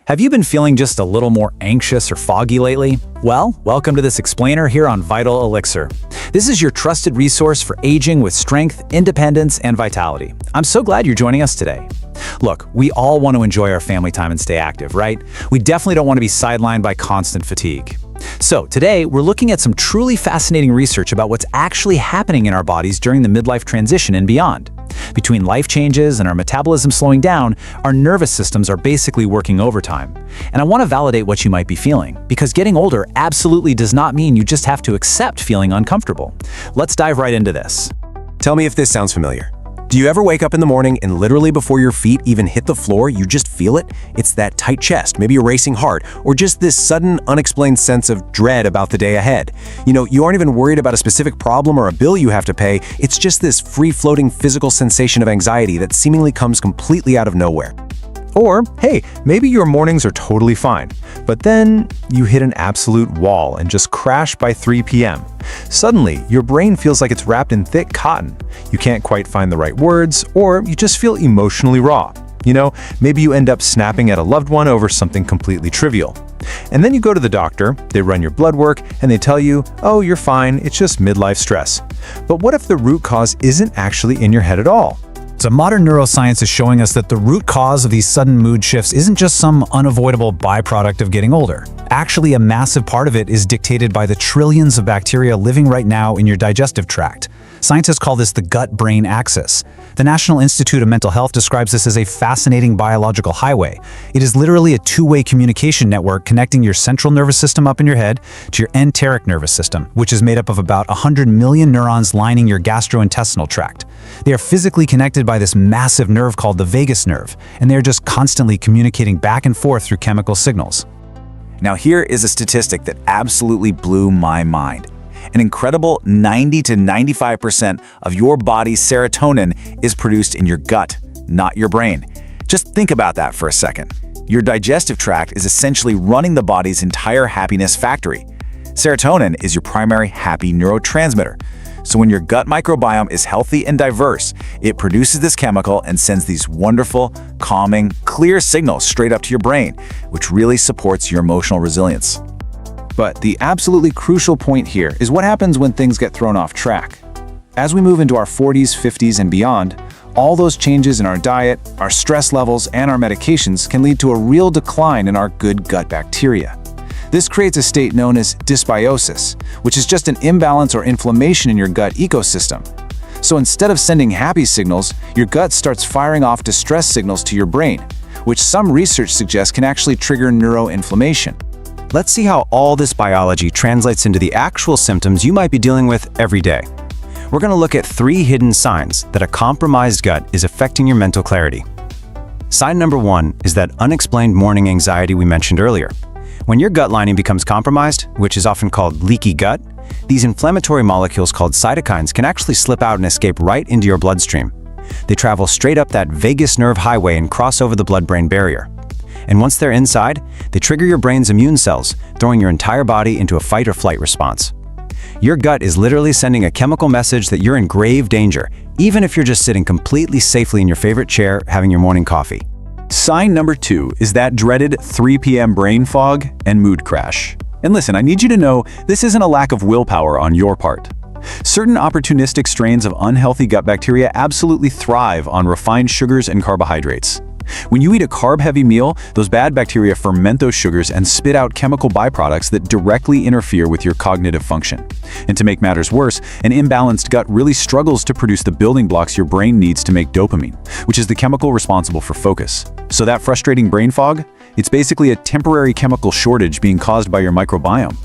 Have you been feeling just a little more anxious or foggy lately? Well, welcome to this explainer here on Vital Elixir. This is your trusted resource for aging with strength, independence, and vitality. I'm so glad you're joining us today. Look, we all want to enjoy our family time and stay active, right? We definitely don't want to be sidelined by constant fatigue. So today, we're looking at some truly fascinating research about what's actually happening in our bodies during the midlife transition and beyond. Between life changes and our metabolism slowing down, our nervous systems are basically working overtime. And I want to validate what you might be feeling, because getting older absolutely does not mean you just have to accept feeling uncomfortable. Let's dive right into this. Tell me if this sounds familiar. Do you ever wake up in the morning and literally before your feet even hit the floor, you just feel it? It's that tight chest, maybe a racing heart, or just this sudden, unexplained sense of dread about the day ahead. You aren't even worried about a specific problem or a bill you have to pay. It's just this free-floating physical sensation of anxiety that seemingly comes completely out of nowhere. Or, hey, maybe your mornings are totally fine, but then you hit an absolute wall and just crash by 3 p.m. Suddenly, your brain feels like it's wrapped in thick cotton. You can't quite find the right words, or you just feel emotionally raw. Maybe you end up snapping at a loved one over something completely trivial. And then you go to the doctor, they run your blood work, and they tell you, oh, you're fine, it's just midlife stress. But what if the root cause isn't actually in your head at all? So modern neuroscience is showing us that the root cause of these sudden mood shifts isn't just some unavoidable byproduct of getting older. Actually, a massive part of it is dictated by the trillions of bacteria living right now in your digestive tract. Scientists call this the gut-brain axis. The National Institute of Mental Health describes this as a fascinating biological highway. It is literally a two-way communication network connecting your central nervous system up in your head to your enteric nervous system, which is made up of about 100 million neurons lining your gastrointestinal tract. They are physically connected by this massive nerve called the vagus nerve, and they're just constantly communicating back and forth through chemical signals. Now here is a statistic that absolutely blew my mind. An incredible 90 to 95% of your body's serotonin is produced in your gut, not your brain. Just think about that for a second. Your digestive tract is essentially running the body's entire happiness factory. Serotonin is your primary happy neurotransmitter. So when your gut microbiome is healthy and diverse, it produces this chemical and sends these wonderful, calming, clear signals straight up to your brain, which really supports your emotional resilience. But the absolutely crucial point here is what happens when things get thrown off track. As we move into our 40s, 50s, and beyond, all those changes in our diet, our stress levels, and our medications can lead to a real decline in our good gut bacteria. This creates a state known as dysbiosis, which is just an imbalance or inflammation in your gut ecosystem. So instead of sending happy signals, your gut starts firing off distress signals to your brain, which some research suggests can actually trigger neuroinflammation. Let's see how all this biology translates into the actual symptoms you might be dealing with every day. We're going to look at 3 hidden signs that a compromised gut is affecting your mental clarity. Sign number 1 is that unexplained morning anxiety we mentioned earlier. When your gut lining becomes compromised, which is often called leaky gut, these inflammatory molecules called cytokines can actually slip out and escape right into your bloodstream. They travel straight up that vagus nerve highway and cross over the blood-brain barrier. And once they're inside, they trigger your brain's immune cells, throwing your entire body into a fight or flight response. Your gut is literally sending a chemical message that you're in grave danger, even if you're just sitting completely safely in your favorite chair having your morning coffee. Sign number 2 is that dreaded 3 p.m. brain fog and mood crash. And listen, I need you to know this isn't a lack of willpower on your part. Certain opportunistic strains of unhealthy gut bacteria absolutely thrive on refined sugars and carbohydrates. When you eat a carb-heavy meal, those bad bacteria ferment those sugars and spit out chemical byproducts that directly interfere with your cognitive function. And to make matters worse, an imbalanced gut really struggles to produce the building blocks your brain needs to make dopamine, which is the chemical responsible for focus. So that frustrating brain fog? It's basically a temporary chemical shortage being caused by your microbiome.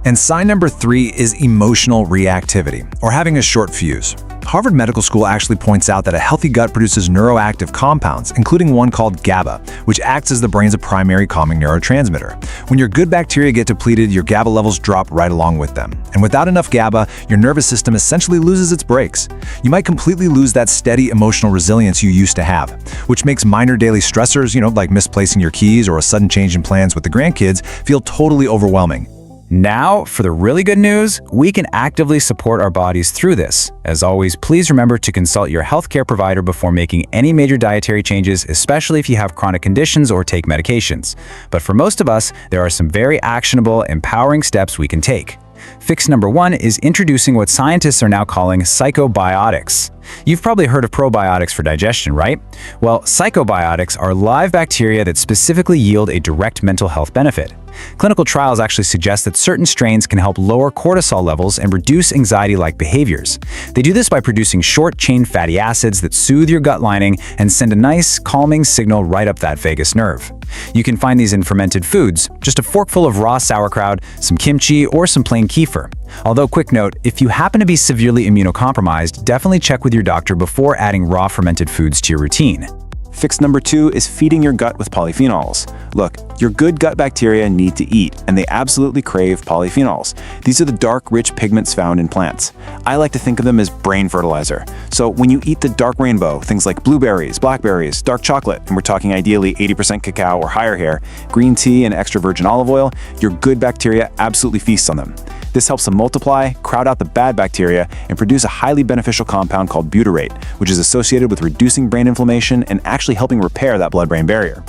And sign number 3 is emotional reactivity, or having a short fuse. Harvard Medical School actually points out that a healthy gut produces neuroactive compounds, including one called GABA, which acts as the brain's primary calming neurotransmitter. When your good bacteria get depleted, your GABA levels drop right along with them. And without enough GABA, your nervous system essentially loses its brakes. You might completely lose that steady emotional resilience you used to have, which makes minor daily stressors, like misplacing your keys or a sudden change in plans with the grandkids, feel totally overwhelming. Now, for the really good news, we can actively support our bodies through this. As always, please remember to consult your healthcare provider before making any major dietary changes, especially if you have chronic conditions or take medications. But for most of us, there are some very actionable, empowering steps we can take. Fix number 1 is introducing what scientists are now calling psychobiotics. You've probably heard of probiotics for digestion, right? Well, psychobiotics are live bacteria that specifically yield a direct mental health benefit. Clinical trials actually suggest that certain strains can help lower cortisol levels and reduce anxiety-like behaviors. They do this by producing short-chain fatty acids that soothe your gut lining and send a nice, calming signal right up that vagus nerve. You can find these in fermented foods, just a forkful of raw sauerkraut, some kimchi, or some plain kefir. Although, quick note, if you happen to be severely immunocompromised, definitely check with your doctor before adding raw fermented foods to your routine. Fix number 2 is feeding your gut with polyphenols. Look, your good gut bacteria need to eat, and they absolutely crave polyphenols. These are the dark, rich pigments found in plants. I like to think of them as brain fertilizer. So when you eat the dark rainbow, things like blueberries, blackberries, dark chocolate, and we're talking ideally 80% cacao or higher here, green tea and extra virgin olive oil, your good bacteria absolutely feasts on them. This helps them multiply, crowd out the bad bacteria, and produce a highly beneficial compound called butyrate, which is associated with reducing brain inflammation and actually helping repair that blood-brain barrier.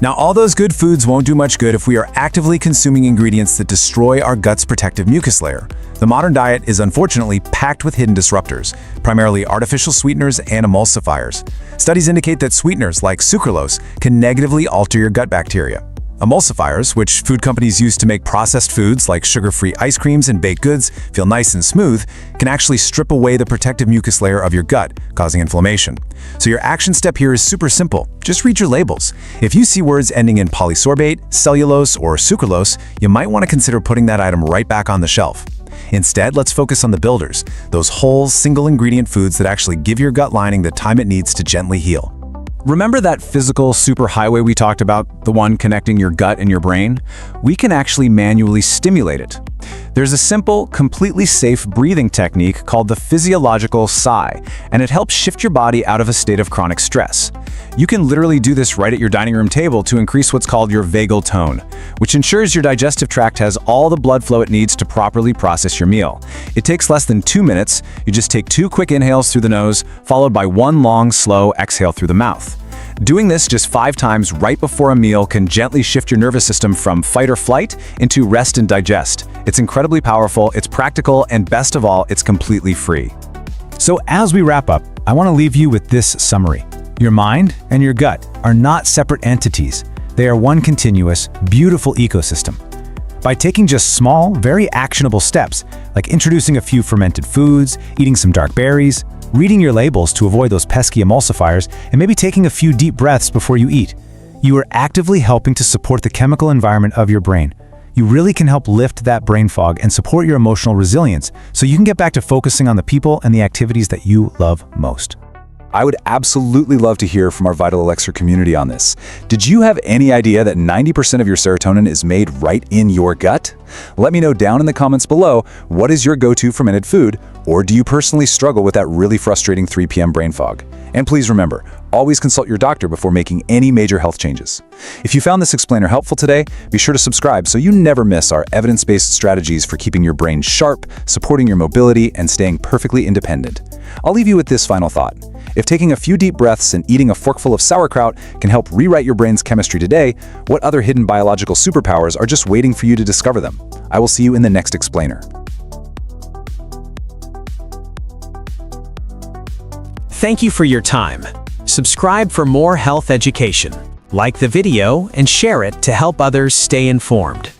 Now, all those good foods won't do much good if we are actively consuming ingredients that destroy our gut's protective mucus layer. The modern diet is unfortunately packed with hidden disruptors, primarily artificial sweeteners and emulsifiers. Studies indicate that sweeteners like sucralose can negatively alter your gut bacteria. Emulsifiers, which food companies use to make processed foods like sugar-free ice creams and baked goods feel nice and smooth, can actually strip away the protective mucus layer of your gut, causing inflammation. So your action step here is super simple. Just read your labels. If you see words ending in polysorbate, cellulose, or sucralose, you might want to consider putting that item right back on the shelf. Instead, let's focus on the builders, those whole, single-ingredient foods that actually give your gut lining the time it needs to gently heal. Remember that physical superhighway we talked about, the one connecting your gut and your brain? We can actually manually stimulate it. There's a simple, completely safe breathing technique called the physiological sigh, and it helps shift your body out of a state of chronic stress. You can literally do this right at your dining room table to increase what's called your vagal tone, which ensures your digestive tract has all the blood flow it needs to properly process your meal. It takes less than 2 minutes. You just take 2 quick inhales through the nose, followed by 1 long, slow exhale through the mouth. Doing this just 5 times right before a meal can gently shift your nervous system from fight or flight into rest and digest. It's incredibly powerful, it's practical, and best of all, it's completely free. So as we wrap up, I want to leave you with this summary. Your mind and your gut are not separate entities. They are one continuous, beautiful ecosystem. By taking just small, very actionable steps, like introducing a few fermented foods, eating some dark berries, reading your labels to avoid those pesky emulsifiers, and maybe taking a few deep breaths before you eat, you are actively helping to support the chemical environment of your brain. You really can help lift that brain fog and support your emotional resilience so you can get back to focusing on the people and the activities that you love most. I would absolutely love to hear from our Vital Elixir community on this. Did you have any idea that 90% of your serotonin is made right in your gut? Let me know down in the comments below, what is your go-to fermented food, or do you personally struggle with that really frustrating 3 p.m. brain fog? And please remember, always consult your doctor before making any major health changes. If you found this explainer helpful today, be sure to subscribe so you never miss our evidence-based strategies for keeping your brain sharp, supporting your mobility, and staying perfectly independent. I'll leave you with this final thought. If taking a few deep breaths and eating a forkful of sauerkraut can help rewrite your brain's chemistry today, what other hidden biological superpowers are just waiting for you to discover them? I will see you in the next explainer. Thank you for your time. Subscribe for more health education. Like the video and share it to help others stay informed.